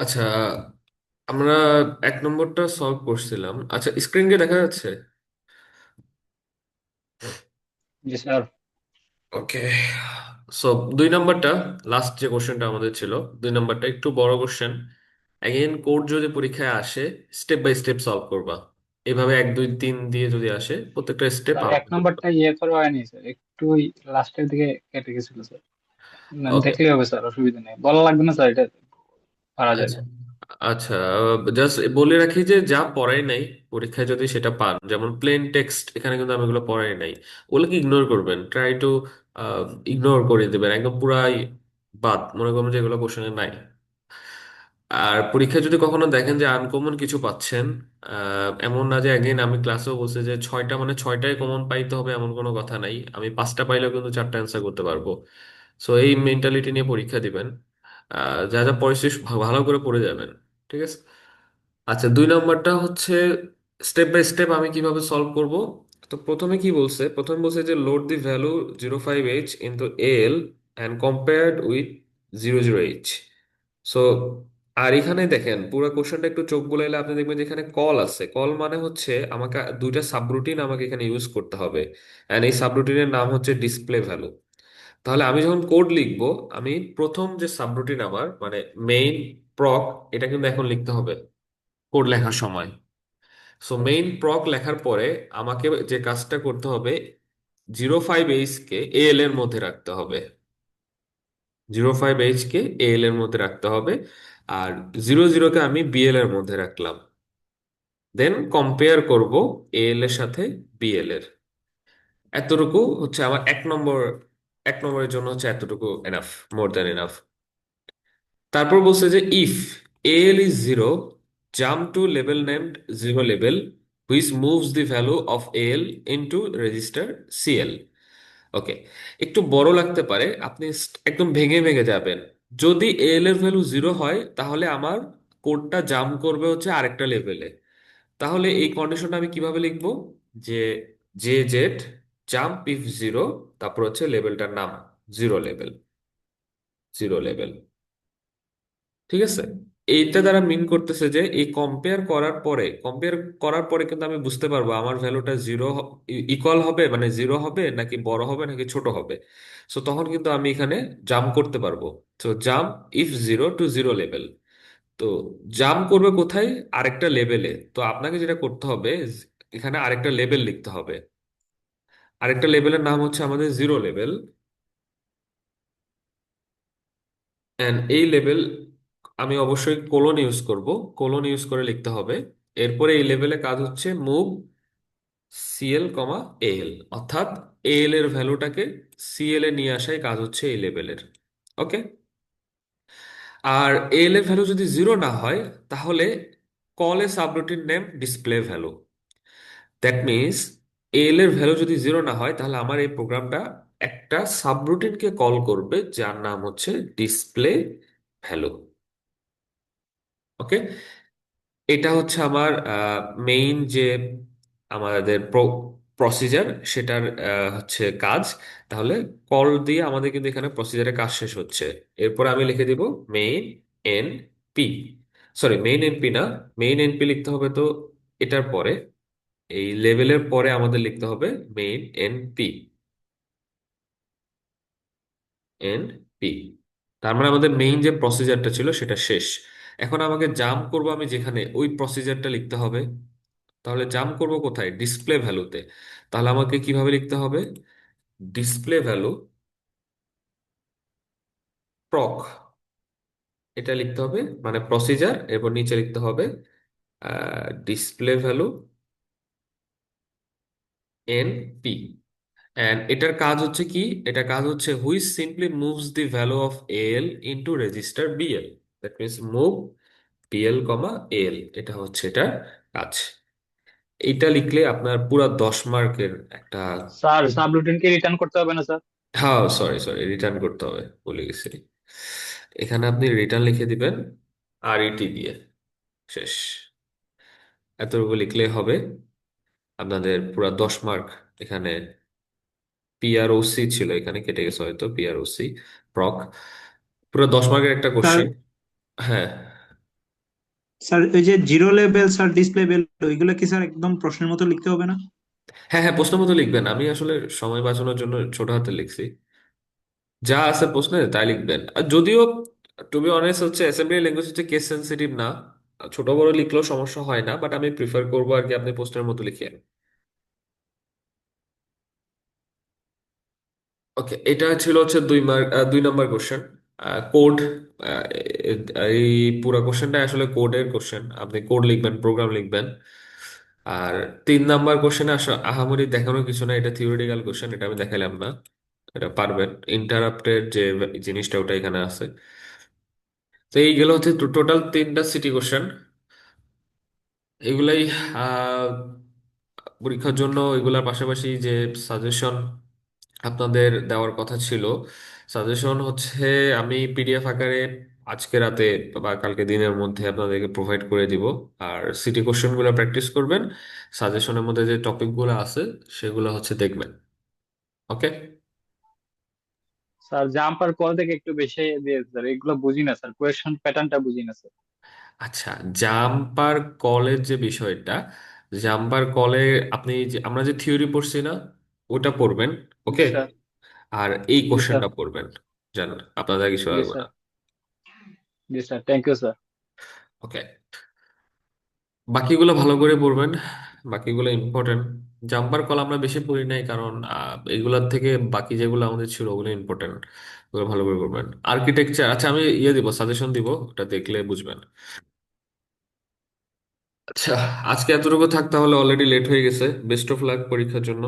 আচ্ছা, আমরা 1 নম্বরটা সলভ করছিলাম। আচ্ছা, স্ক্রিনকে দেখা যাচ্ছে? জি স্যার। ওকে। সো 2 নম্বরটা, লাস্ট যে কোশ্চেনটা আমাদের ছিল, 2 নম্বরটা একটু বড় কোশ্চেন। অ্যাগেন কোড যদি পরীক্ষায় আসে, স্টেপ বাই স্টেপ সলভ করবা। এভাবে 1 2 3 দিয়ে যদি আসে, প্রত্যেকটা স্টেপ স্যার এক আমাকে করতে নম্বরটা হবে। করা হয়নি স্যার, একটু লাস্টের দিকে কেটে গেছিল স্যার। না, ওকে। দেখলেই হবে স্যার, অসুবিধা নেই, বলা লাগবে না স্যার, এটা পারা যায়। আচ্ছা আচ্ছা, জাস্ট বলে রাখি যে যা পড়াই নাই পরীক্ষায় যদি সেটা পান, যেমন প্লেন টেক্সট, এখানে কিন্তু আমি এগুলো পড়াই নাই, ওগুলোকে ইগনোর করবেন, ট্রাই টু ইগনোর করে দেবেন একদম পুরাই, বাদ মনে করবেন যে এগুলো কোশ্চেনে নাই। আর পরীক্ষায় যদি কখনো দেখেন যে আনকমন কিছু পাচ্ছেন, এমন না যে একদিন আমি ক্লাসেও বলছি যে 6টা মানে 6টাই কমন পাইতে হবে, এমন কোনো কথা নাই, আমি 5টা পাইলেও কিন্তু 4টা অ্যান্সার করতে পারবো। সো এই মেন্টালিটি নিয়ে পরীক্ষা দিবেন। যা যা পড়েছি ভালো করে পড়ে যাবেন। ঠিক আছে। আচ্ছা, 2 নম্বরটা হচ্ছে স্টেপ বাই স্টেপ আমি কিভাবে সলভ করব। তো প্রথমে কি বলছে, প্রথমে বলছে যে load the value 05H into L and compared with 00H। So আর এখানে দেখেন পুরো কোশ্চেনটা একটু চোখ বুলাইলে আপনি দেখবেন যে এখানে কল আছে। কল মানে হচ্ছে আমাকে দুইটা সাবরুটিন আমাকে এখানে ইউজ করতে হবে, অ্যান্ড এই সাবরুটিনের নাম হচ্ছে ডিসপ্লে ভ্যালু। তাহলে আমি যখন কোড লিখবো, আমি প্রথম যে সাবরুটিন আমার মানে মেইন প্রক, এটা কিন্তু এখন লিখতে হবে কোড লেখার সময়। সো মেইন প্রক লেখার পরে আমাকে যে কাজটা করতে হবে, 05H কে এল এর মধ্যে রাখতে হবে। 05H কে এল এর মধ্যে রাখতে হবে, আর 00 কে আমি বিএল এর মধ্যে রাখলাম। দেন কম্পেয়ার করব এল এর সাথে বিএল এর। এতটুকু হচ্ছে আমার 1 নম্বর। 1 নম্বরের জন্য হচ্ছে এতটুকু এনাফ, মোর দ্যান এনাফ। তারপর বলছে যে if L is zero, jump to level named zero level which moves the value of L into register CL. Okay, একটু বড় লাগতে পারে, আপনি একদম ভেঙে ভেঙে যাবেন। যদি এল এর ভ্যালু 0 হয় তাহলে আমার কোডটা জাম্প করবে হচ্ছে আরেকটা লেভেলে। তাহলে এই কন্ডিশনটা আমি কিভাবে লিখবো, যে জে জেড জাম্প ইফ 0, তারপর হচ্ছে লেভেলটার নাম জিরো লেভেল, জিরো লেভেল। ঠিক আছে। এইটা দ্বারা মিন করতেছে যে এই কম্পেয়ার করার পরে কিন্তু আমি বুঝতে পারবো আমার ভ্যালুটা জিরো ইকুয়াল হবে, মানে জিরো হবে নাকি বড় হবে নাকি ছোট হবে। সো তখন কিন্তু আমি এখানে জাম্প করতে পারবো। তো জাম্প ইফ 0 টু 0 লেভেল। তো জাম্প করবে কোথায়? আরেকটা লেভেলে। তো আপনাকে যেটা করতে হবে, এখানে আরেকটা লেভেল লিখতে হবে। আরেকটা লেভেলের নাম হচ্ছে আমাদের জিরো লেভেল। অ্যান্ড এই লেভেল আমি অবশ্যই কোলন ইউজ করব, কোলন ইউজ করে লিখতে হবে। এরপরে এই লেভেলে কাজ হচ্ছে মুভ সিএল কমা এল, অর্থাৎ এল এর ভ্যালুটাকে সিএল এ নিয়ে আসাই কাজ হচ্ছে এই লেভেলের। ওকে। আর এল এর ভ্যালু যদি 0 না হয়, তাহলে call a subroutine name display value. That means L এর ভ্যালু যদি 0 না হয়, তাহলে আমার এই প্রোগ্রামটা একটা সাবরুটিনকে কল করবে যার নাম হচ্ছে ডিসপ্লে ভ্যালু। ওকে। এটা হচ্ছে আমার মেইন যে আমাদের প্রসিজার, সেটার হচ্ছে কাজ। তাহলে কল দিয়ে আমাদের কিন্তু এখানে প্রসিজারের কাজ শেষ হচ্ছে। এরপর আমি লিখে দিব main N P, sorry main NP না, মেইন এনপি লিখতে হবে। তো এটার পরে এই লেভেলের পরে আমাদের লিখতে হবে মেইন এনপি, এন পি। তার মানে আমাদের মেইন যে প্রসিজারটা ছিল সেটা শেষ। এখন আমাকে জাম্প করবো আমি যেখানে, ওই প্রসিজারটা লিখতে হবে। তাহলে জাম্প করব কোথায়? ডিসপ্লে ভ্যালুতে। তাহলে আমাকে কিভাবে লিখতে হবে? ডিসপ্লে ভ্যালু প্রক, এটা লিখতে হবে, মানে প্রসিজার, এরপর নিচে লিখতে হবে display value N P. And এটার কাজ হচ্ছে কি? এটা কাজ হচ্ছে which simply moves the value of L into register BL. That means move BL comma L, এটা হচ্ছে এটার কাজ। এইটা লিখলে আপনার পুরা 10 মার্কের একটা। স্যার সাবরুটিন কি রিটার্ন করতে হবে না স্যার? হ্যাঁ, সরি সরি, রিটার্ন করতে হবে, ভুলে গেছি। এখানে আপনি রিটার্ন লিখে দিবেন আর ইটি দিয়ে, শেষ। এতটুকু লিখলে হবে। আপনাদের পুরা 10 মার্ক এখানে। পিআরওসি ছিল, এখানে কেটে গেছে হয়তো, পিআরওসি প্রক, পুরো 10 মার্কের একটা স্যার কোশ্চেন। হ্যাঁ। স্যার ওই যে zero level sir, display level, ওইগুলো কি স্যার একদম প্রশ্নের মতো লিখতে হবে না? হ্যাঁ হ্যাঁ, প্রশ্ন মতো লিখবেন। আমি আসলে সময় বাঁচানোর জন্য ছোট হাতে লিখছি। যা আছে প্রশ্নে তাই লিখবেন। আর যদিও টু বি অনেস্ট হচ্ছে অ্যাসেম্বলি ল্যাঙ্গুয়েজ হচ্ছে কেস সেন্সিটিভ না, ছোট বড় লিখলেও সমস্যা হয় না, বাট আমি প্রিফার করবো আর কি আপনি প্রশ্নের মতো লিখিয়ে। ওকে, এটা ছিল হচ্ছে 2 মার্ক, 2 নম্বর কোশ্চেন। কোড। এই পুরো কোশ্চেনটা আসলে কোডের কোশ্চেন, আপনি কোড লিখবেন, প্রোগ্রাম লিখবেন। আর 3 নম্বর কোশ্চেনে আহামরি দেখানোর কিছু না, এটা থিওরিটিক্যাল কোশ্চেন, এটা আমি দেখাইলাম না, এটা পারবেন। ইন্টারাপ্টের যে জিনিসটা ওটা এখানে আছে। তো এইগুলো হচ্ছে টোটাল 3টা সিটি কোশ্চেন। এগুলাই আহ, পরীক্ষার জন্য এগুলার পাশাপাশি যে সাজেশন আপনাদের দেওয়ার কথা ছিল, সাজেশন হচ্ছে আমি পিডিএফ আকারে আজকে রাতে বা কালকে দিনের মধ্যে আপনাদেরকে প্রোভাইড করে দিব। আর সিটি কোশ্চেনগুলো প্র্যাকটিস করবেন, সাজেশনের মধ্যে যে টপিকগুলো আছে সেগুলো হচ্ছে দেখবেন। ওকে। স্যার জাম্পার কল থেকে একটু বেশি দিয়ে স্যার, এগুলো বুঝি না স্যার, কোয়েশ্চন প্যাটার্নটা বুঝি না স্যার। আচ্ছা, জাম্পার কলের যে বিষয়টা, জাম্পার কলে আপনি আমরা যে থিওরি পড়ছি না, ওটা পড়বেন। জি ওকে। স্যার। আর এই জি স্যার। কোশ্চেনটা পড়বেন, জানেন আপনাদের কিছু জি লাগবে না। স্যার। জি sir, thank you sir. Okay, বাকিগুলো ভালো করে পড়বেন, বাকিগুলো ইম্পর্টেন্ট। জাম্পার কল আমরা বেশি পড়ি নাই কারণ এগুলার থেকে বাকি যেগুলো আমাদের ছিল ওগুলো ইম্পর্টেন্ট, ওগুলো ভালো করে করবেন। আর্কিটেকচার, আচ্ছা আমি দিব, সাজেশন দিব, ওটা দেখলে বুঝবেন। আচ্ছা, আজকে এতটুকু থাক তাহলে, অলরেডি লেট হয়ে গেছে। বেস্ট অফ লাক পরীক্ষার জন্য।